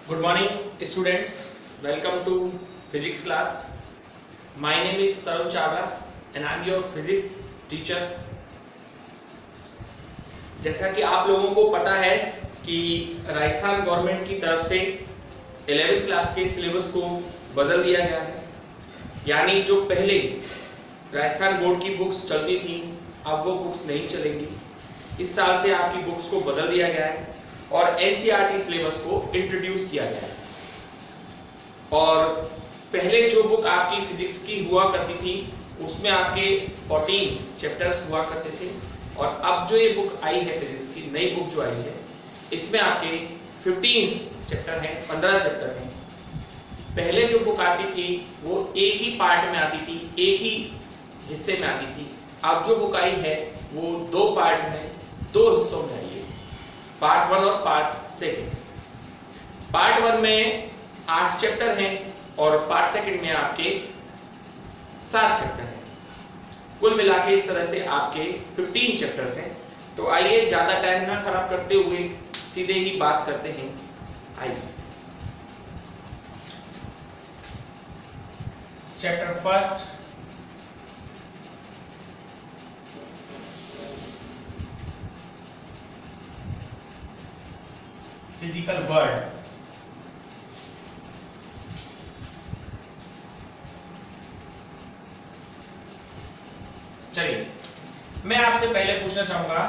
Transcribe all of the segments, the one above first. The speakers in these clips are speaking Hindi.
Good morning, students. Welcome to physics class. My name is Tarun Chawla and I am your physics teacher. जैसा कि आप लोगों को पता है कि राजस्थान गवर्नमेंट की तरफ से 11th क्लास के सिलेबस को बदल दिया गया है। यानी जो पहले राजस्थान बोर्ड की बुक्स चलती थी, अब वो बुक्स नहीं चलेंगी। इस साल से आपकी बुक्स को बदल दिया गया है और एनसीईआरटी सिलेबस को इंट्रोड्यूस किया गया है। और पहले जो बुक आपकी फिजिक्स की हुआ करती थी उसमें आपके 14 चैप्टर्स हुआ करते थे और अब जो ये बुक आई है फिजिक्स की नई बुक जो आई है इसमें आपके 15 चैप्टर हैं, 15 चैप्टर हैं। पहले जो बुक आती थी वो एक ही पार्ट में आती थी, एक ही हिस्से में आती थी। अब जो बुक आई है वो दो पार्ट में, दो हिस्सों में आई है, पार्ट 1 और पार्ट 2। पार्ट 1 में 8 चैप्टर हैं और पार्ट 2 में आपके 7 चैप्टर हैं। कुल मिला के इस तरह से आपके 15 चैप्टर्स हैं। तो आइए ज्यादा टाइम ना खराब करते हुए सीधे ही बात करते हैं। आइए चैप्टर फर्स्ट, फिजिकल वर्ल्ड। चलिए मैं आपसे पहले पूछना चाहूंगा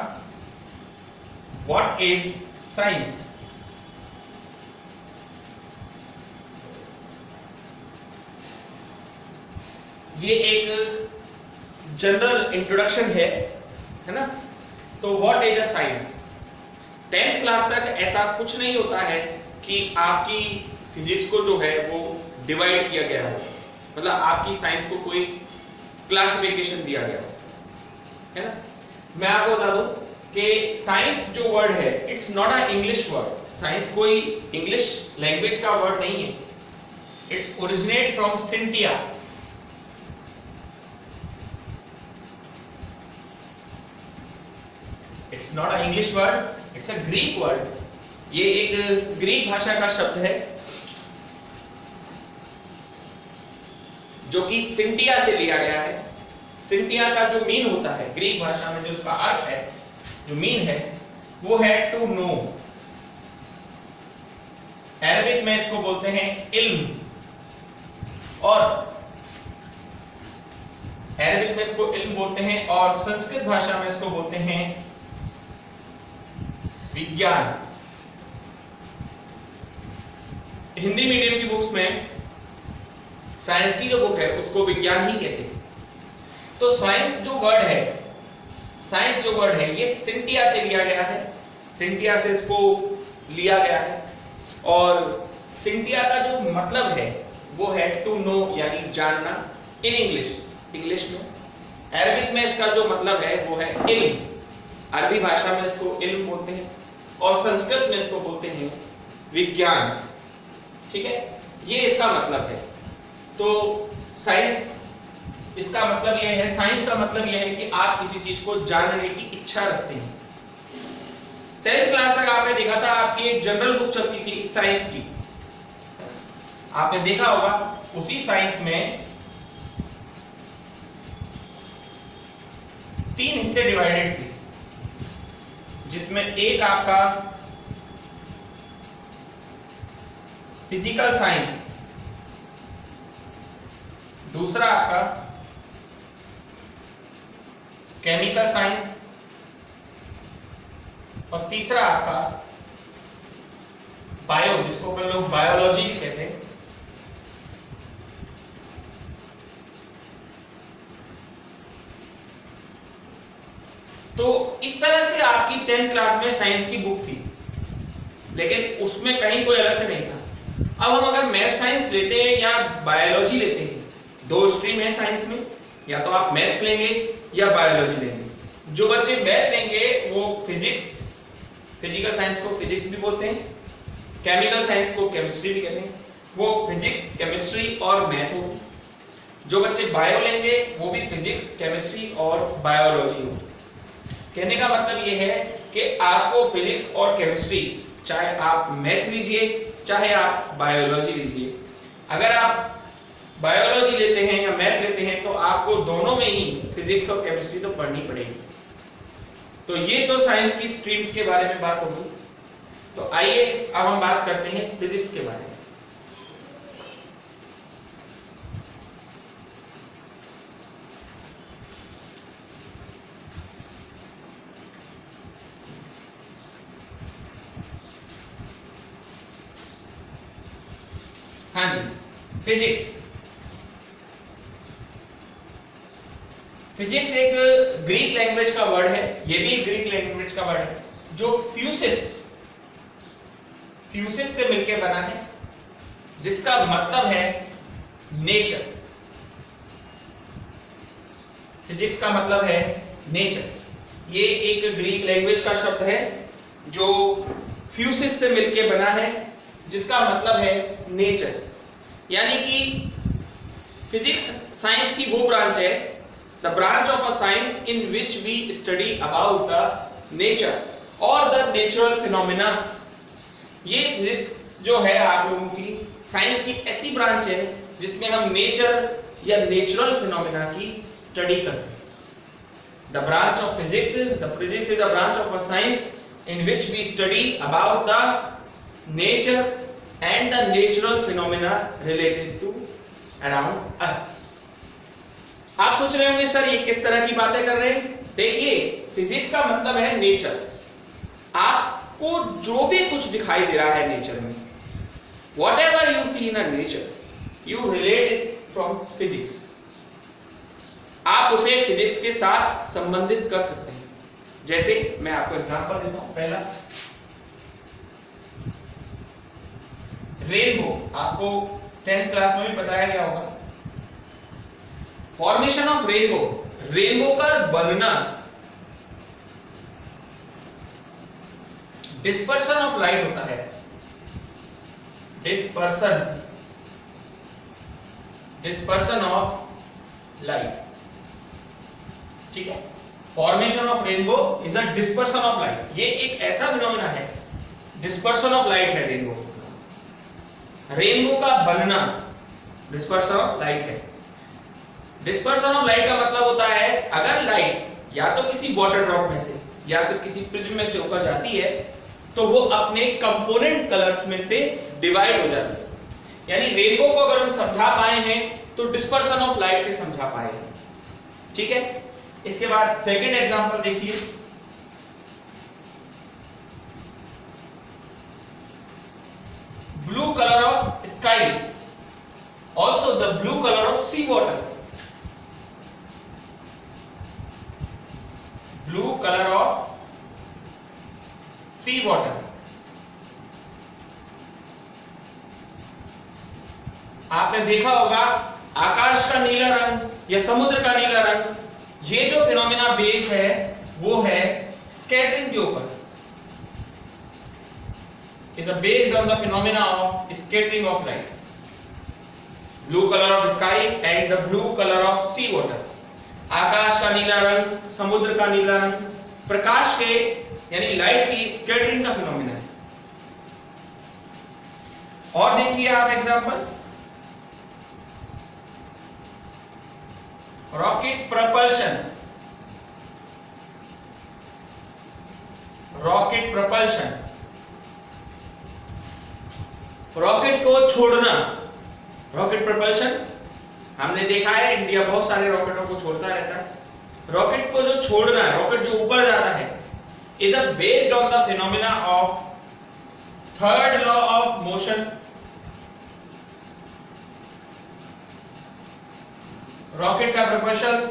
व्हाट इज साइंस। ये एक जनरल इंट्रोडक्शन है ना। तो what is a science. 10th class तक ऐसा कुछ नहीं होता है कि आपकी फिजिक्स को जो है वो डिवाइड किया गया हो, मतलब आपकी साइंस को कोई क्लासिफिकेशन दिया गया हो, है ना। मैं आपको बता दूं कि साइंस जो वर्ड है it's not a English word. Science कोई इंग्लिश लैंग्वेज का वर्ड नहीं है। It's originate from scientia. It's not a English word, it's a Greek word. ये एक ग्रीक भाषा का शब्द है जो कि सिंटिया से लिया गया है। सिंटिया का जो मीन होता है ग्रीक भाषा में, जो उसका अर्थ है, जो मीन है वो है टू नो। अरबिक में इसको बोलते हैं इल्म, और अरबिक में इसको इल्म बोलते हैं और संस्कृत भाषा में इसको बोलते हैं विज्ञान। हिंदी मीडियम की बुक्स में साइंस की जो बुक है उसको विज्ञान ही कहते हैं। तो साइंस जो वर्ड है, साइंस जो वर्ड है ये सिंटिया से लिया गया है। सिंटिया से इसको लिया गया है और सिंटिया का जो मतलब है वो है टू नो, यानी जानना इन इंग्लिश, इंग्लिश में। अरबिक में इसका जो मतलब है वो है इल्म। अरबी भाषा में इसको इल्म बोलते हैं और संस्कृत में इसको बोलते हैं विज्ञान। ठीक है, ये इसका मतलब है। तो साइंस, इसका मतलब यह है, साइंस का मतलब यह है कि आप किसी चीज को जानने की इच्छा रखते हैं। 10th क्लास तक आपने देखा था आपकी एक जनरल बुक चलती थी साइंस की, आपने देखा होगा। उसी साइंस में 3 हिस्से डिवाइडेड थे, जिसमें एक आपका फिजिकल साइंस, दूसरा आपका केमिकल साइंस और तीसरा आपका बायो, जिसको अपन लोग बायोलॉजी भी कहते हैं। तो इस तरह से आपकी 10th क्लास में साइंस की बुक थी, लेकिन उसमें कहीं कोई अलग से नहीं था। अब हम अगर मैथ साइंस लेते हैं या बायोलॉजी लेते हैं, 2 स्ट्रीम है साइंस में, या तो आप मैथ्स लेंगे या बायोलॉजी लेंगे। जो बच्चे मैथ लेंगे वो फिजिक्स, फिजिकल साइंस को फिजिक्स भी बोलते हैं, केमिकल साइंस को केमिस्ट्री भी कहते हैं, वो फिजिक्स, केमिस्ट्री और मैथ हो। जो बच्चे बायो लेंगे वो भी फिजिक्स, केमिस्ट्री और बायोलॉजी हो। कहने का मतलब ये है कि आपको फिजिक्स और केमिस्ट्री, चाहे आप मैथ लीजिए चाहे आप बायोलॉजी लीजिए। अगर आप बायोलॉजी लेते हैं या मैथ लेते हैं तो आपको दोनों में ही फिजिक्स और केमिस्ट्री तो पढ़नी पड़ेगी। तो ये तो साइंस की स्ट्रीम्स के बारे में बात होगी। तो आइए अब हम बात करते हैं फिजिक्स के बारे में। हाँ जी, फिजिक्स फिजिक्स एक ग्रीक लैंग्वेज का वर्ड है, ये भी एक ग्रीक लैंग्वेज का वर्ड है जो फ्यूसिस से मिलकर बना है, जिसका मतलब है नेचर। फिजिक्स का मतलब है नेचर। ये एक ग्रीक लैंग्वेज का शब्द है जो फ्यूसिस से मिलकर बना है, जिसका मतलब है नेचर। यानी कि फिजिक्स साइंस की वो ब्रांच है, the branch of a science in which we study about the nature or the natural phenomena। ये फिजिक्स जो है आप लोगों की साइंस की ऐसी ब्रांच है जिसमें हम नेचर या नेचुरल फिनोमेना की स्टडी करते हैं। The branch of physics is a branch of a science in which we study about the nature and the natural phenomena related to around us। आप सोच रहे होंगे सर ये किस तरह की बातें कर रहे हैं। देखिए, फिजिक्स का मतलब है नेचर। आपको जो भी कुछ दिखाई दे रहा है नेचर में, whatever you see in a nature, you relate it from physics। आप उसे फिजिक्स के साथ संबंधित कर सकते हैं। जैसे मैं आपको एग्जांपल देता हूं। पहला, रेनबो आपको 10th क्लास में भी बताया गया होगा। फॉर्मेशन ऑफ रेनबो, रेनबो का बनना, डिस्पर्शन ऑफ लाइट होता है। डिस्पर्शन ऑफ लाइट, ठीक है। Formation of rainbow is a dispersion of light. ये एक ऐसा फिनोमेना है, डिस्पर्शन ऑफ लाइट है रेनबो। रेनबो का बनना डिस्पर्शन ऑफ लाइट है। डिस्पर्शन ऑफ लाइट का मतलब होता है अगर लाइट या तो किसी वाटर ड्रॉप में से या फिर किसी प्रिज्म में से होकर जाती है तो वो अपने कंपोनेंट कलर्स में से डिवाइड हो जाती है। यानी रेनबो को अगर हम समझा पाए हैं तो डिस्पर्शन ऑफ लाइट से समझा पाए हैं, ठीक है। इसके बाद सेकंड एग्जांपल देखिए, blue colour of sky, also the blue colour of sea water. Blue colour of sea water. आपने देखा होगा आकाश का नीला रंग या समुद्र का नीला रंग, ये जो फिनोमेना बेस है वो है स्कैटरिंग के ऊपर। is based on the phenomena of scattering of light। blue color of sky and the blue color of sea water। आकाश का नीला रंग, समुद्र का नीला रंग, प्रकाश के यानी लाइट की स्कैटरिंग का फिनोमेना है। और देखिए आप example, rocket propulsion. Rocket propulsion, rocket को छोड़ना, रॉकेट प्रपल्शन। हमने देखा है इंडिया बहुत सारे रॉकेटों को छोड़ता रहता है। रॉकेट को जो छोड़ना है, रॉकेट जो ऊपर जाता है, is a based on the phenomena of third law of motion. Rocket का propulsion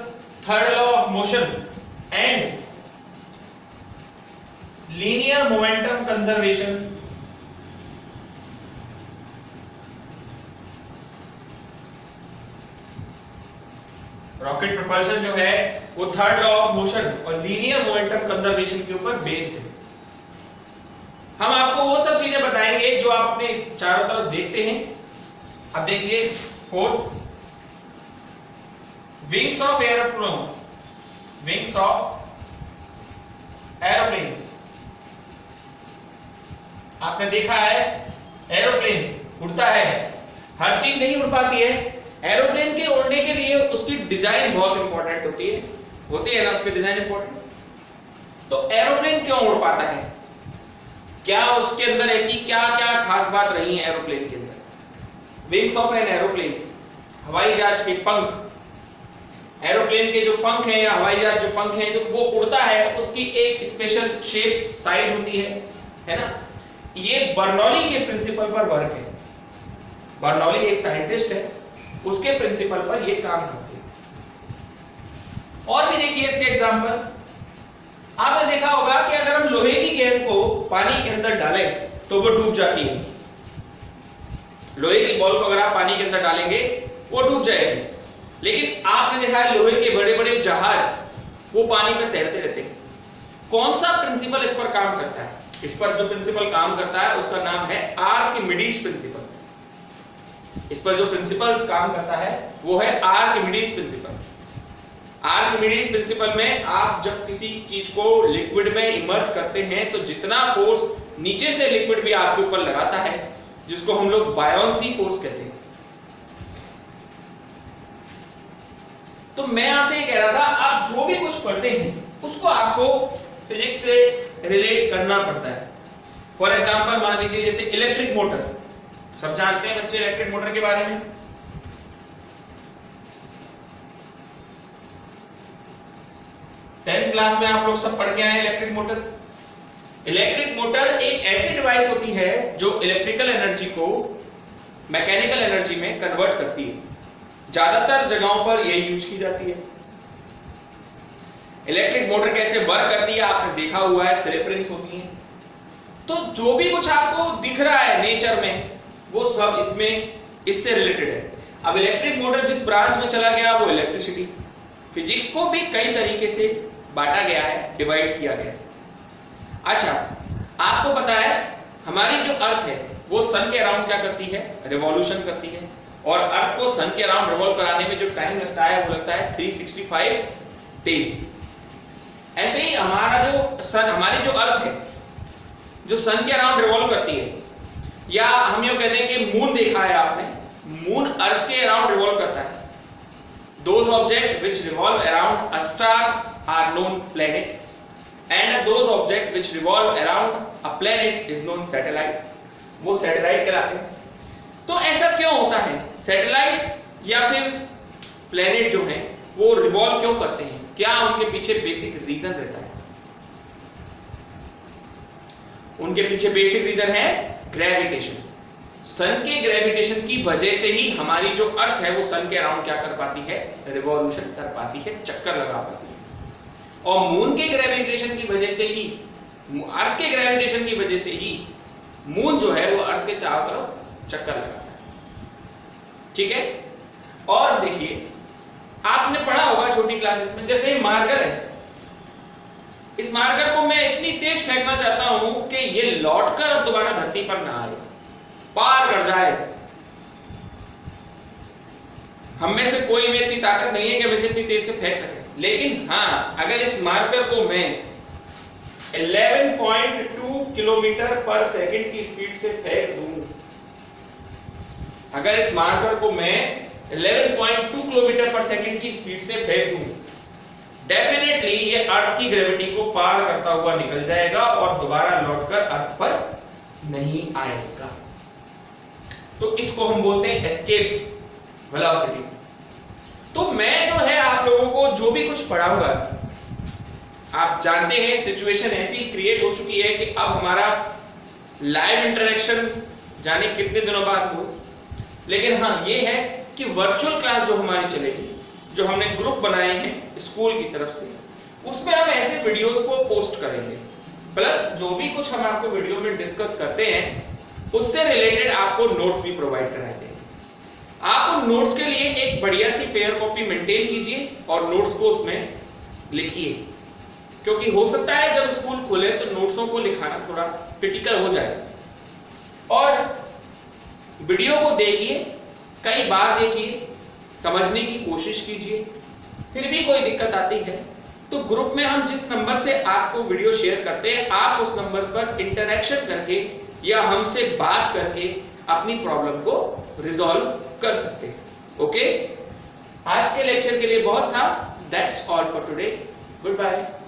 third law of motion and linear momentum conservation. Rocket propulsion जो है वो थर्ड लॉ ऑफ मोशन और लीनियर मोमेंटम कंजर्वेशन के ऊपर बेस्ड है। हम आपको वो सब चीजें बताएंगे जो आप अपने चारों तरफ देखते हैं। अब देखिए fourth, wings of aeroplane. Wings of aeroplane, आपने देखा है एरोप्लेन उड़ता है, हर चीज नहीं उड़ पाती है। एरोप्लेन के उड़ने के लिए उसकी डिजाइन बहुत इंपॉर्टेंट होती है ना, उसकी डिजाइन इंपॉर्टेंट। तो एरोप्लेन क्यों उड़ पाता है, क्या उसके अंदर ऐसी क्या क्या खास बात रही है एरोप्लेन के अंदर? विंग्स ऑफ एन एरोप्लेन, हवाई जहाज के पंख, एरोप्लेन के जो पंख हैं या हवाई जहाज जो पंख हैं, जो वो उड़ता है उसकी एक स्पेशल शेप साइज होती है ना। ये बर्नौली के प्रिंसिपल पर वर्क है। बर्नौली एक साइंटिस्ट है, उसके प्रिंसिपल पर ये काम करते हैं। और भी देखिए इसके एग्जांपल, आपने देखा होगा कि अगर हम लोहे की गेंद को पानी के अंदर डालें तो वो डूब जाती है। लोहे की बॉल को अगर आप पानी के अंदर डालेंगे वो डूब जाएगी, लेकिन आपने देखा है लोहे के बड़े बड़े जहाज वो पानी में तैरते रहते हैं। कौन सा प्रिंसिपल इस पर काम करता है? इस पर जो प्रिंसिपल काम करता है उसका नाम है आर्किमिडीज प्रिंसिपल। इस पर जो प्रिंसिपल काम करता है वो है आर्किमिडीज प्रिंसिपल। आर्किमिडीज प्रिंसिपल में आप जब किसी चीज को लिक्विड में इमर्स करते हैं तो जितना फोर्स नीचे से लिक्विड भी आपके ऊपर लगाता है, जिसको हम लोग बायोंसी फोर्स कहते हैं। तो मैं आपसे ये कह रहा था, आप जो भी कुछ पढ़ते हैं उसको आपको फिजिक्स से रिलेट करना पड़ता है। फॉर एग्जांपल मान लीजिए जैसे इलेक्ट्रिक मोटर, सब जानते हैं बच्चे इलेक्ट्रिक मोटर के बारे में। 10th क्लास में आप लोग सब पढ़ के आए इलेक्ट्रिक मोटर। इलेक्ट्रिक मोटर एक ऐसी डिवाइस होती है जो इलेक्ट्रिकल एनर्जी को मैकेनिकल एनर्जी में कन्वर्ट करती है। ज्यादातर जगहों पर यह यूज की जाती है। इलेक्ट्रिक मोटर कैसे वर्क करती है आपने देखा हुआ है, स्लिप रिंग्स होती हैं। तो जो भी कुछ आपको दिख रहा है नेचर में वो सब इससे रिलेटेड है। अब इलेक्ट्रिक मोटर जिस ब्रांच में चला गया वो इलेक्ट्रिसिटी। फिजिक्स को भी कई तरीके से बांटा गया है, डिवाइड किया गया है। अच्छा, आपको पता है हमारी जो अर्थ है वो सन के अराउंड क्या करती है? रिवॉल्यूशन करती है। और अर्थ को सन के अराउंड रिवॉल्व कराने में जो टाइम लगता है वो लगता है 365 डेज। ऐसे ही हमारा जो सन, हमारी जो अर्थ है जो सन के अराउंड रिवॉल्व करती है, या हम ये कहते हैं कि मून देखा है आपने, मून अर्थ के अराउंड रिवॉल्व करता है। Those objects which revolve around a star are known planet, and those objects which revolve around a planet is known satellite. वो सैटेलाइट कहलाते हैं। तो ऐसा क्यों होता है? सैटेलाइट या फिर प्लेनेट जो हैं वो रिवॉल्व क्यों करते हैं? क्या उनके पीछे बेसिक रीजन रहता है? उनके पीछे बेसिक रीजन है ग्रेविटेशन। सन के ग्रेविटेशन की वजह से ही हमारी जो अर्थ है वो सन के अराउंड क्या कर पाती है? रिवॉल्यूशन कर पाती है, चक्कर लगा पाती है। और मून के ग्रेविटेशन की वजह से ही, अर्थ के ग्रेविटेशन की वजह से ही मून जो है वो अर्थ के चारों तरफ चक्कर लगाता है। ठीक है। और देखिए आपने पढ़ा होगा छोटी क्लासेस में, जैसे मार्कर है, इस मार्कर को मैं इतनी तेज फेंकना चाहता हूं कि ये लौटकर अब दोबारा धरती पर ना आए, पार कर जाए। हम में से कोई में इतनी ताकत नहीं है कि हम इसे इतनी तेज से फेंक सके। लेकिन हाँ, अगर इस मार्कर को मैं 11.2 किलोमीटर पर सेकंड की स्पीड से फेंक दूं, अगर इस मार्कर को मैं 11.2 किलोमीटर पर सेकंड की स्पीड से फेंक दूं, डेफिनेटली ये अर्थ की ग्रेविटी को पार करता हुआ निकल जाएगा और दोबारा लौटकर अर्थ पर नहीं आएगा। तो इसको हम बोलते हैं एस्केप वेलोसिटी। तो मैं जो है आप लोगों को जो भी कुछ पढ़ाऊंगा, आप जानते हैं सिचुएशन ऐसी क्रिएट हो चुकी है कि अब हमारा लाइव इंटरेक्शन जाने कितने दिनों बाद हो, लेकिन हाँ ये है कि वर्चुअल क्लास जो हमारी चलेगी, जो हमने ग्रुप बनाए हैं स्कूल की तरफ से, उसमें हम ऐसे वीडियोस को पोस्ट करेंगे। प्लस जो भी कुछ हम आपको वीडियो में डिस्कस करते हैं उससे रिलेटेड आपको नोट्स भी प्रोवाइड कराते हैं। आप उन नोट्स के लिए एक बढ़िया सी फेयर कॉपी मेंटेन कीजिए और नोट्स को उसमें लिखिए, क्योंकि हो सकता है जब स्कूल खुले तो नोट्सों को लिखाना थोड़ा क्रिटिकल हो जाए। और वीडियो को देखिए, कई बार देखिए, समझने की कोशिश कीजिए। फिर भी कोई दिक्कत आती है तो ग्रुप में हम जिस नंबर से आपको वीडियो शेयर करते हैं, आप उस नंबर पर इंटरेक्शन करके या हमसे बात करके अपनी प्रॉब्लम को रिजॉल्व कर सकते हैं। ओके, आज के लेक्चर के लिए बहुत था। That's all for today. Good bye.